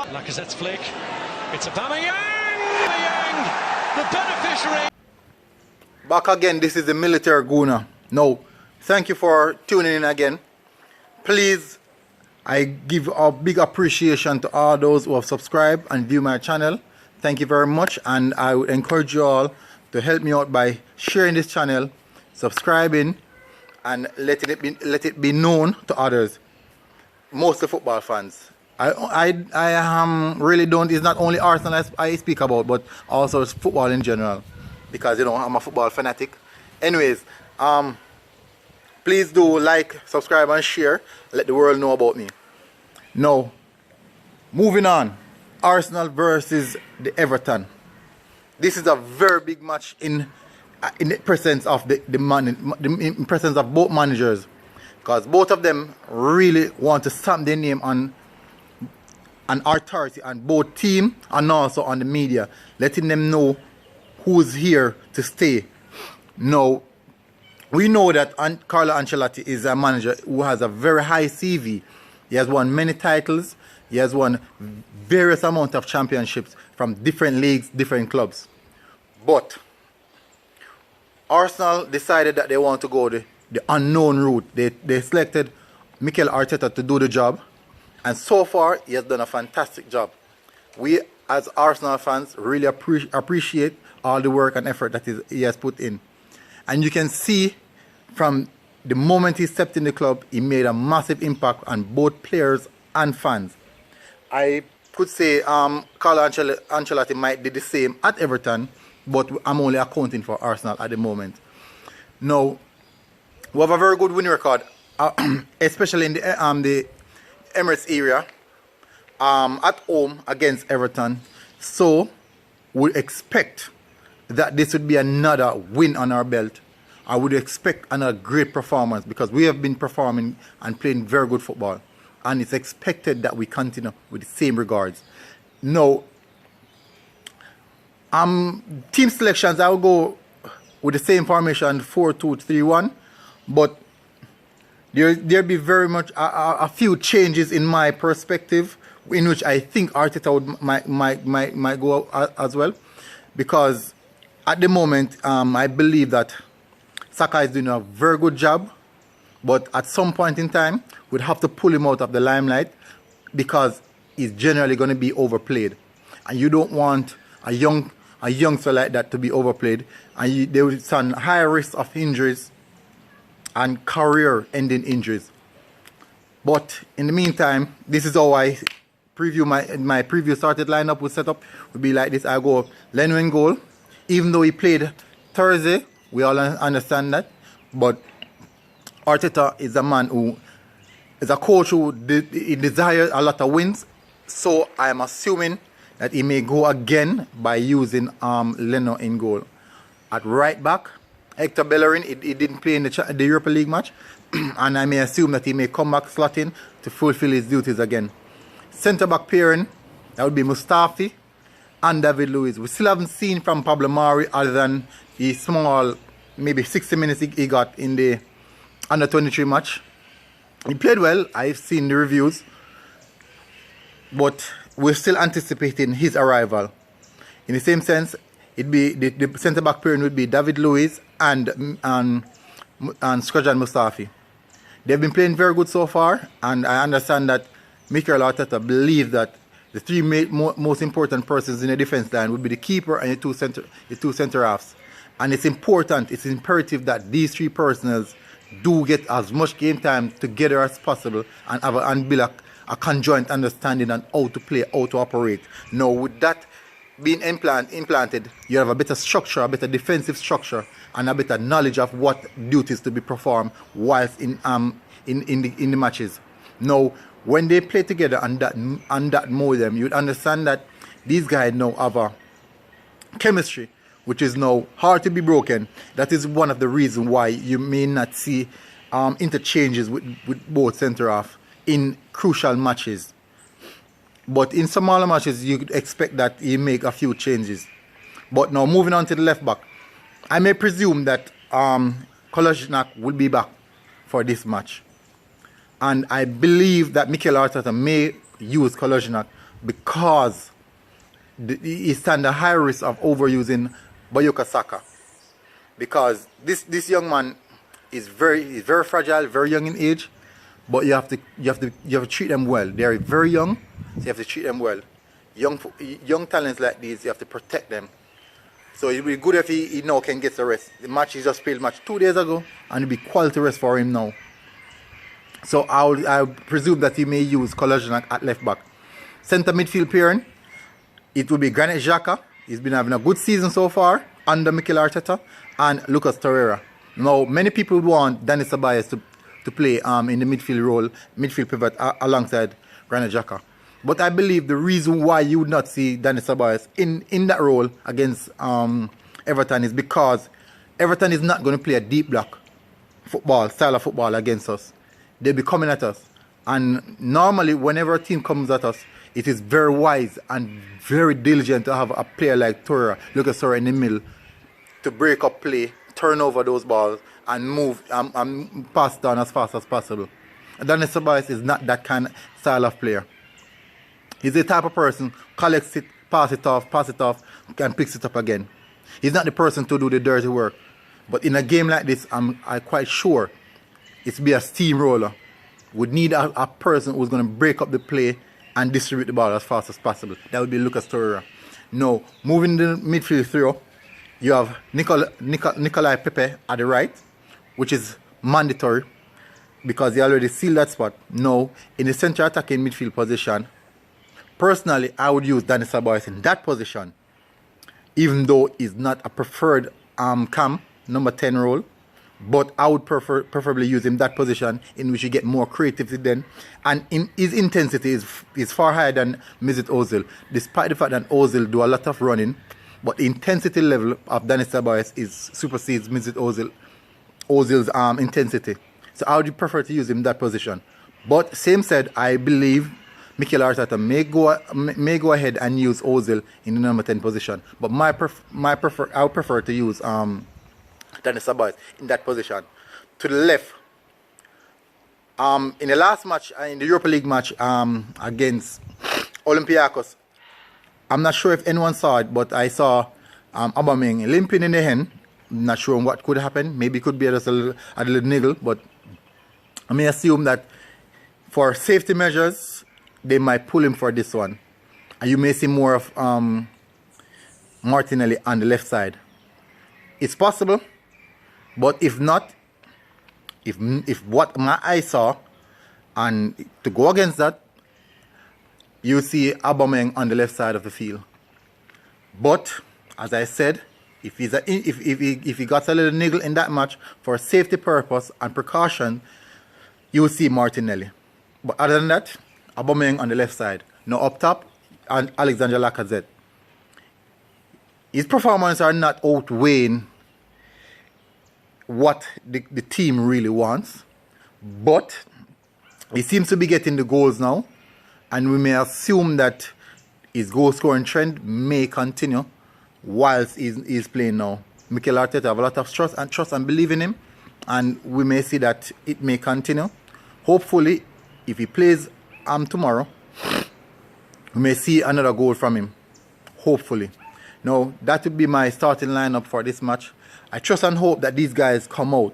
Lacazette's flick. It's Aubameyang, the beneficiary. Back again, this is the military Guna. No, thank you for tuning in again. Please, I give a big appreciation to all those who have subscribed and view my channel. Thank you very much, and I would encourage you all to help me out by sharing this channel, subscribing, and let it be known to others, mostly football fans. I really don't. It's not only Arsenal I speak about, but also football in general, because you know I'm a football fanatic. Anyways, please do like, subscribe, and share. Let the world know about me. Now, moving on. Arsenal versus the Everton. This is a very big match in the presence of in presence of both managers, because both of them really want to stamp their name on an authority on both team and also on the media, letting them know who's here to stay. Now, we know that Carlo Ancelotti is a manager who has a very high CV. He has won many titles. He has won various amount of championships from different leagues, different clubs. But Arsenal decided that they want to go the unknown route. They selected Mikel Arteta to do the job. And so far, he has done a fantastic job. We, as Arsenal fans, really appreciate all the work and effort that he has put in. And you can see from the moment he stepped in the club, he made a massive impact on both players and fans. I could say Carlo Ancelotti might do the same at Everton, but I'm only accounting for Arsenal at the moment. Now, we have a very good winning record, especially in the Emirates area, at home against Everton. So, we expect that this would be another win on our belt. I would expect another great performance, because we have been performing and playing very good football. And it's expected that we continue with the same regards. Now, team selections, I will go with the same formation, 4-2-3-1. But there'll be very much a few changes in my perspective, in which I think Arteta might go as well. Because at the moment, I believe that Saka is doing a very good job. But at some point in time, we'd have to pull him out of the limelight, because he's generally going to be overplayed. And you don't want a youngster like that to be overplayed. And they will stand high risk of injuries and career-ending injuries. But in the meantime, this is how I preview my previous started lineup would set up. Would be like this. I go Leno in goal. Even though he played Thursday, we all understand that. But Arteta is a man who is a coach who he desires a lot of wins. So I am assuming that he may go again by using Leno in goal. At right back, Hector Bellerin, he didn't play in the Europa League match. And I may assume that he may come back slotting to fulfill his duties again. Centre-back pairing, that would be Mustafi and David Luiz. We still haven't seen from Pablo Mari, other than the small, maybe 60 minutes he got in the under-23 match. He played well. I've seen the reviews. But we're still anticipating his arrival. In the same sense, it'd be the centre-back pairing would be David Luiz and Shkodran Mustafi. They've been playing very good so far, and I understand that Mikel Arteta believes that the three most important persons in the defence line would be the keeper and the two centre halves. And it's important, it's imperative that these three persons do get as much game time together as possible and build a conjoint understanding on how to play, how to operate. Now, with that being implanted, you have a better structure, a better defensive structure, and a better knowledge of what duties to be performed whilst in the matches. Now, when they play together and that mold them, you'd understand that these guys now have a chemistry which is now hard to be broken. That is one of the reasons why you may not see interchanges with both centre-half in crucial matches. But in smaller matches, you could expect that he make a few changes. But now, moving on to the left back, I may presume that Kolasinac will be back for this match. And I believe that Mikel Arteta may use Kolasinac because he stand a high risk of overusing Bukayo Saka. Because this young man is very fragile, very young in age, but you have to treat them well. They are very young, so you have to treat them well. Young talents like these, you have to protect them. So it would be good if he now can get the rest. The match he just played 2 days ago, and it'll be quality rest for him now. So I presume that he may use Collab at left back. Centre midfield pairing, it will be Granit Xhaka. He's been having a good season so far under Mikel Arteta, and Lucas Torreira. Now many people would want Dani Ceballos to play in the midfield role, midfield pivot alongside Granit Xhaka. But I believe the reason why you would not see Dani Ceballos in that role against Everton is because Everton is not going to play a deep block style of football against us. They'll be coming at us. And normally, whenever a team comes at us, it is very wise and very diligent to have a player like Lucas Torreira in the middle to break up play, turn over those balls, and move and pass down as fast as possible. Dani Ceballos is not that kind of style of player. He's the type of person collects it, pass it off, and picks it up again. He's not the person to do the dirty work. But in a game like this, I'm quite sure it's be a steamroller. Would need a person who's going to break up the play and distribute the ball as fast as possible. That would be Lucas Torreira. Now, moving the midfield through, you have Nicolai Pepe at the right, which is mandatory because he already sealed that spot. Now, in the central attacking midfield position, personally, I would use Dani Ceballos in that position, even though he's not a preferred number 10 role. But I would preferably use him that position in which you get more creativity then. And his intensity is far higher than Mesut Ozil. Despite the fact that Ozil do a lot of running, but the intensity level of Dani Ceballos supersedes Mesut Ozil's intensity. So I would prefer to use him in that position. But same said, I believe Mikel Arteta may go ahead and use Ozil in the number 10 position. But I would prefer to use Dani Ceballos in that position. To the left, in the last match, in the Europa League match against Olympiacos, I'm not sure if anyone saw it, but I saw Aubameyang limping in the hand. I'm not sure what could happen. Maybe it could be just a little niggle, but I may assume that for safety measures, they might pull him for this one. And you may see more of Martinelli on the left side. It's possible, but if not, if what my eye saw, and to go against that, you see Aubameyang on the left side of the field. But as I said, if he got a little niggle in that match for safety purpose and precaution, you will see Martinelli. But other than that, Aubameyang on the left side. Now up top, and Alexander Lacazette. His performances are not outweighing what the team really wants, but he seems to be getting the goals now, and we may assume that his goal scoring trend may continue whilst he's playing now. Mikel Arteta have a lot of trust and believe in him, and we may see that it may continue. Hopefully, if he plays tomorrow, we may see another goal from him. Hopefully. Now, that would be my starting lineup for this match. I trust and hope that these guys come out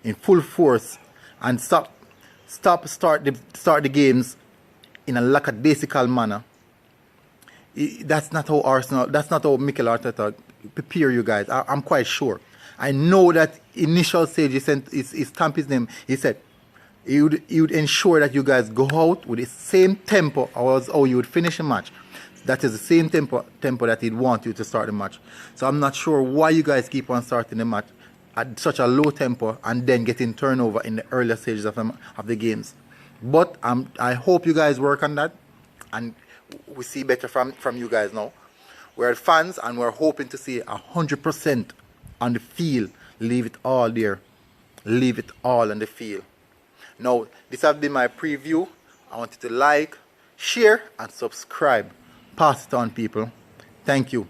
in full force and start the games in a lackadaisical manner. That's not how Mikel Arteta prepare you guys. I'm quite sure. I know that initial stage he stamped his name. He said he would ensure that you guys go out with the same tempo as how you would finish a match. That is the same tempo that he'd want you to start the match. So I'm not sure why you guys keep on starting the match at such a low tempo and then getting turnover in the earlier stages of the games. But I hope you guys work on that, and we see better from you guys now. We're fans, and we're hoping to see 100% on the field. Leave it all there. Leave it all on the field. Now, this has been my preview. I want you to like, share, and subscribe. Pass it on, people. Thank you.